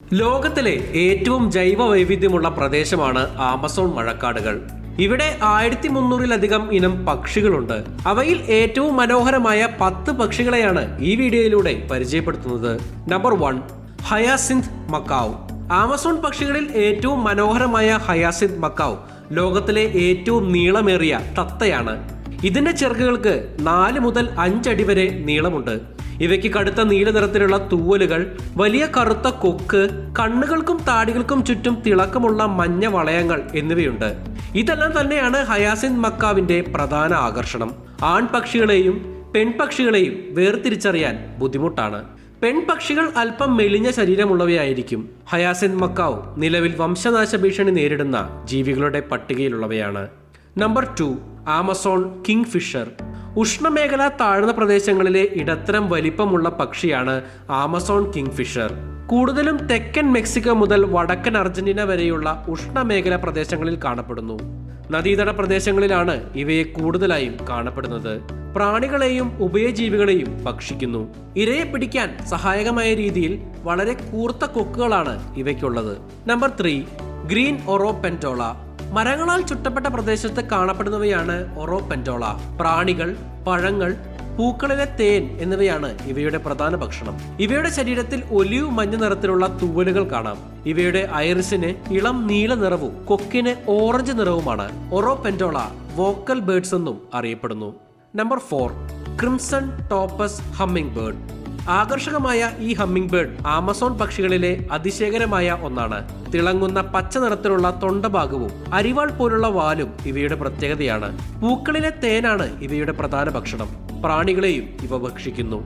ലോകത്തിലെ ഏറ്റവും ജൈവ വൈവിധ്യമുള്ള പ്രദേശമാണ് ആമസോൺ മഴക്കാടുകൾ. ഇവിടെ 1300-ലധികം ഇനം പക്ഷികളുണ്ട്. അവയിൽ ഏറ്റവും മനോഹരമായ 10 പക്ഷികളെയാണ് ഈ വീഡിയോയിലൂടെ പരിചയപ്പെടുത്തുന്നത്. Number 1, hyacinth macaw. ആമസോൺ പക്ഷികളിൽ ഏറ്റവും മനോഹരമായ ഹയാസിന്ത് മക്കാവ് ലോകത്തിലെ ഏറ്റവും നീളമേറിയ തത്തയാണ്. ഇതിന്റെ ചിറകുകൾക്ക് 4 മുതൽ 5 അടി വരെ നീളമുണ്ട്. ഇവയ്ക്ക് കടുത്ത നീല നിറത്തിലുള്ള തൂവലുകൾ, വലിയ കറുത്ത കൊക്ക്, കണ്ണുകൾക്കും താടികൾക്കും ചുറ്റും തിളക്കമുള്ള മഞ്ഞ വളയങ്ങൾ എന്നിവയുണ്ട്. ഇതെല്ലാം തന്നെയാണ് ഹയാസിന്ത് മക്കാവിന്റെ പ്രധാന ആകർഷണം. ആൺപക്ഷികളെയും പെൺപക്ഷികളെയും വേർതിരിച്ചറിയാൻ ബുദ്ധിമുട്ടാണ്. പെൺപക്ഷികൾ അല്പം മെലിഞ്ഞ ശരീരമുള്ളവയായിരിക്കും. ഹയാസിന്ത് മക്കാവ് നിലവിൽ വംശനാശ ഭീഷണി നേരിടുന്ന ജീവികളുടെ പട്ടികയിലുള്ളവയാണ്. Number 2, Amazon kingfisher. ഉഷ്ണമേഖല താഴ്ന്ന പ്രദേശങ്ങളിലെ ഇടത്തരം വലിപ്പമുള്ള പക്ഷിയാണ് ആമസോൺ കിങ് ഫിഷർ. കൂടുതലും തെക്കൻ മെക്സിക്കോ മുതൽ വടക്കൻ അർജന്റീന വരെയുള്ള ഉഷ്ണമേഖല പ്രദേശങ്ങളിൽ കാണപ്പെടുന്നു. നദീതട പ്രദേശങ്ങളിലാണ് ഇവയെ കൂടുതലായും കാണപ്പെടുന്നത്. പ്രാണികളെയും ഉഭയജീവികളെയും ഭക്ഷിക്കുന്നു. ഇരയെ പിടിക്കാൻ സഹായകമായ രീതിയിൽ വളരെ കൂർത്ത കൊക്കുകളാണ് ഇവയ്ക്കുള്ളത്. Number 3, green ഒറോപെന്റോള. മരങ്ങളാൽ ചുറ്റപ്പെട്ട പ്രദേശത്ത് കാണപ്പെടുന്നവയാണ് ഒറോപെന്റോള. പ്രാണികൾ, പഴങ്ങൾ, പൂക്കളിലെ തേൻ എന്നിവയാണ് ഇവയുടെ പ്രധാന ഭക്ഷണം. ഇവയുടെ ശരീരത്തിൽ ഒലിവ് മഞ്ഞ നിറത്തിലുള്ള തൂവലുകൾ കാണാം. ഇവയുടെ ഐറിസിന് ഇളം നീല നിറവും കൊക്കിന് ഓറഞ്ച് നിറവുമാണ്. ഒറോപെന്റോള വോക്കൽ ബേർഡ്സ് എന്നും അറിയപ്പെടുന്നു. Number 4, crimson topaz humming bird. ആകർഷകമായ ഈ ഹമ്മിങ് ബേർഡ് ആമസോൺ പക്ഷികളിലെ അതിശയകരമായ ഒന്നാണ്. തിളങ്ങുന്ന പച്ച നിറത്തിലുള്ള തൊണ്ടഭാഗവും അരിവാൾ പോലുള്ള വാലും ഇവയുടെ പ്രത്യേകതയാണ്. പൂക്കളിലെ തേനാണ് ഇവയുടെ പ്രധാന ഭക്ഷണം. പ്രാണികളെയും ഇവ ഭക്ഷിക്കുന്നു.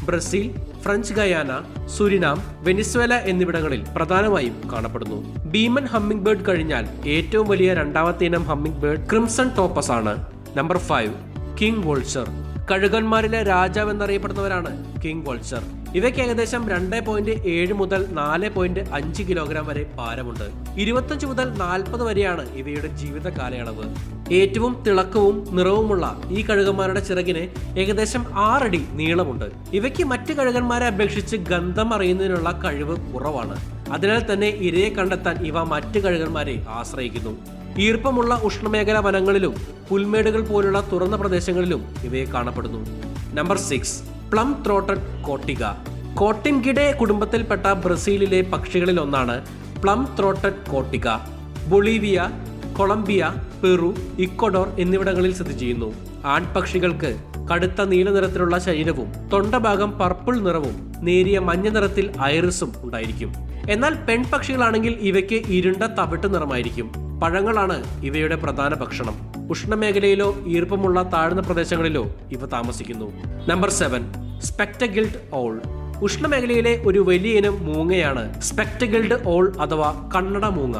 Brazil, French Guyana, Suriname, Venezuela എന്നിവിടങ്ങളിൽ പ്രധാനമായും കാണപ്പെടുന്നു. ഭീമൻ ഹമ്മിങ് ബേർഡ് കഴിഞ്ഞാൽ ഏറ്റവും വലിയ രണ്ടാമത്തെ ഇനം ഹമ്മിങ് ബേർഡ് ക്രിംസൺ ടോപ്പസ് ആണ്. Number 5, king vulture. കഴുകന്മാരിലെ രാജാവ് എന്നറിയപ്പെടുന്നവരാണ് കിങ് വോൾച്ചർ. ഇവയ്ക്ക് ഏകദേശം 2.7 മുതൽ 4.5 കിലോഗ്രാം വരെ ഭാരമുണ്ട്. 25 മുതൽ 40 വരെയാണ് ഇവയുടെ ജീവിത കാലയളവ്. ഏറ്റവും തിളക്കവും നിറവുമുള്ള ഈ കഴുകന്മാരുടെ ചിറകിന് ഏകദേശം 6 അടി നീളമുണ്ട്. ഇവയ്ക്ക് മറ്റ് കഴുകന്മാരെ അപേക്ഷിച്ച് ഗന്ധം അറിയുന്നതിനുള്ള കഴിവ് കുറവാണ്. അതിനാൽ തന്നെ ഇരയെ കണ്ടെത്താൻ ഇവ മറ്റ് കഴുകന്മാരെ ആശ്രയിക്കുന്നു. ഈർപ്പമുള്ള ഉഷ്ണമേഖലാ വനങ്ങളിലും പുൽമേടുകൾ പോലുള്ള തുറന്ന പ്രദേശങ്ങളിലും ഇവയെ കാണപ്പെടുന്നു. Number 6, plum throated cotinga. Cotingidae കുടുംബത്തിൽപ്പെട്ട ബ്രസീലിലെ പക്ഷികളിൽ ഒന്നാണ് plum throated cotinga. Bolivia, Colombia, Peru, Ecuador എന്നിവിടങ്ങളിൽ സ്ഥിതി ചെയ്യുന്നു. ആൺപക്ഷികൾക്ക് കടുത്ത നീല നിറത്തിലുള്ള ശരീരവും തൊണ്ടഭാഗം പർപ്പിൾ നിറവും നേരിയ മഞ്ഞ നിറത്തിൽ ഐറിസും ഉണ്ടായിരിക്കും. എന്നാൽ പെൺപക്ഷികളാണെങ്കിൽ ഇവയ്ക്ക് ഇരുണ്ട തവിട്ട് നിറമായിരിക്കും. പഴങ്ങളാണ് ഇവയുടെ പ്രധാന ഭക്ഷണം. ഉഷ്ണമേഖലയിലോ ഈർപ്പമുള്ള താഴ്ന്ന പ്രദേശങ്ങളിലോ ഇവ താമസിക്കുന്നു. Number 7, സ്പെക്ടഗിൾഡ് all. ഉഷ്ണമേഖലയിലെ ഒരു വലിയ ഇനം മൂങ്ങയാണ് സ്പെക്ടഗിൾഡ് ഓൾ അഥവാ കണ്ണട മൂങ്ങ.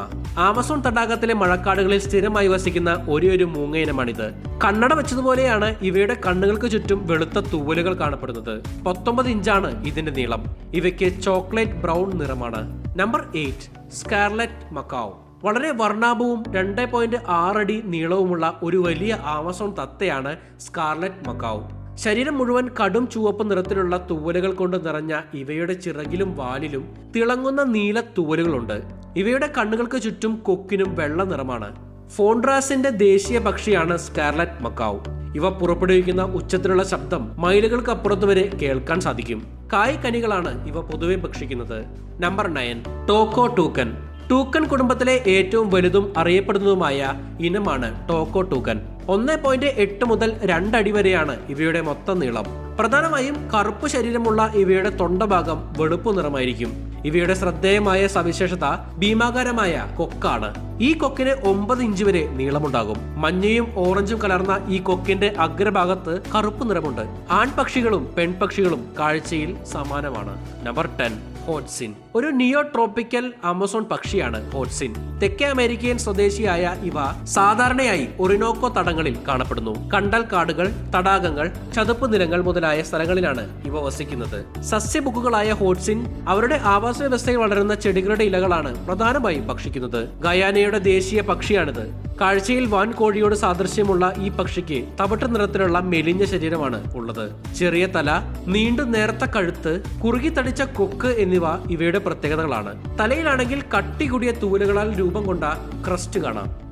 ആമസോൺ തടാകത്തിലെ മഴക്കാടുകളിൽ സ്ഥിരമായി വസിക്കുന്ന ഒരു മൂങ്ങ ഇനമാണിത്. കണ്ണട വെച്ചതുപോലെയാണ് ഇവയുടെ കണ്ണുകൾക്ക് ചുറ്റും വെളുത്ത തൂവലുകൾ കാണപ്പെടുന്നത്. 19 ഇഞ്ചാണ് ഇതിന്റെ നീളം. ഇവയ്ക്ക് ചോക്ലേറ്റ് ബ്രൗൺ നിറമാണ്. Number 8, scarlet macaw. വളരെ വർണ്ണാഭവും 2.6 അടി നീളവുമുള്ള ഒരു വലിയ ആമസോൺ തത്തയാണ് സ്കാർലറ്റ് മക്കാവ്. ശരീരം മുഴുവൻ കടും ചുവപ്പ് നിറത്തിലുള്ള തൂവലുകൾ കൊണ്ട് നിറഞ്ഞ ഇവയുടെ ചിറകിലും വാലിലും തിളങ്ങുന്ന നീല തൂവലുകളുണ്ട്. ഇവയുടെ കണ്ണുകൾക്ക് ചുറ്റും കൊക്കിനും വെള്ള നിറമാണ്. ഫോൺഡ്രാസിന്റെ ദേശീയ പക്ഷിയാണ് സ്കാർലറ്റ് മക്കാവ്. ഇവ പുറപ്പെടുവിക്കുന്ന ഉച്ചത്തിലുള്ള ശബ്ദം മൈലുകൾക്കപ്പുറത്ത് വരെ കേൾക്കാൻ സാധിക്കും. കായ്കനികളാണ് ഇവ പൊതുവെ ഭക്ഷിക്കുന്നത്. Number 9, Toko ടൂക്കൻ. ടൂക്കൻ കുടുംബത്തിലെ ഏറ്റവും വലുതും അറിയപ്പെടുന്നതുമായ ഇനമാണ് ടോക്കോ ടൂക്കൻ. 1.8 മുതൽ 2 അടി വരെയാണ് ഇവയുടെ മൊത്തം നീളം. പ്രധാനമായും കറുപ്പ് ശരീരമുള്ള ഇവയുടെ തൊണ്ടഭാഗം വെളുപ്പു നിറമായിരിക്കും. ഇവയുടെ ശ്രദ്ധേയമായ സവിശേഷത ഭീമാകാരമായ കൊക്കാണ്. ഈ കൊക്കിന് 9 ഇഞ്ച് വരെ നീളമുണ്ടാകും. മഞ്ഞയും ഓറഞ്ചും കലർന്ന ഈ കൊക്കിന്റെ അഗ്രഭാഗത്ത് കറുപ്പ് നിറമുണ്ട്. ആൺപക്ഷികളും പെൺപക്ഷികളും കാഴ്ചയിൽ സമാനമാണ്. നമ്പർ 10, ഹോട്ട്സിൻ. ഒരു നിയോ ട്രോപ്പിക്കൽ ആമസോൺ പക്ഷിയാണ് ഹോട്ട്സിൻ. തെക്കേ അമേരിക്കൻ സ്വദേശിയായ ഇവ സാധാരണയായി ഒറിനോക്കോ തടങ്ങളിൽ കാണപ്പെടുന്നു. കണ്ടൽ കാടുകൾ, തടാകങ്ങൾ, ചതുപ്പ് നിലങ്ങൾ മുതലായ സ്ഥലങ്ങളിലാണ് ഇവ വസിക്കുന്നത്. സസ്യബുക്കുകളായ ഹോട്ട്സിൻ അവരുടെ ആവാസ വ്യവസ്ഥയിൽ വളരുന്ന ചെടികളുടെ ഇലകളാണ് പ്രധാനമായും ഭക്ഷിക്കുന്നത്. ഗയാനയുടെ ദേശീയ പക്ഷിയാണിത്. കാഴ്ചയിൽ വാൻ കോഴിയോട് സാദൃശ്യമുള്ള ഈ പക്ഷിക്ക് തവിട്ട് നിറത്തിലുള്ള മെലിഞ്ഞ ശരീരമാണ് ഉള്ളത്. ചെറിയ തല, നീണ്ടു നേർത്ത കഴുത്ത്, കുറുകി തടിച്ച കൊക്ക് എന്നിവ ഇവയുടെ പ്രത്യേകതകളാണ്. തലയിലാണെങ്കിൽ കട്ടി കൂടിയ തൂലുകളാൽ രൂപം കൊണ്ട ക്രസ്റ്റ് കാണാം.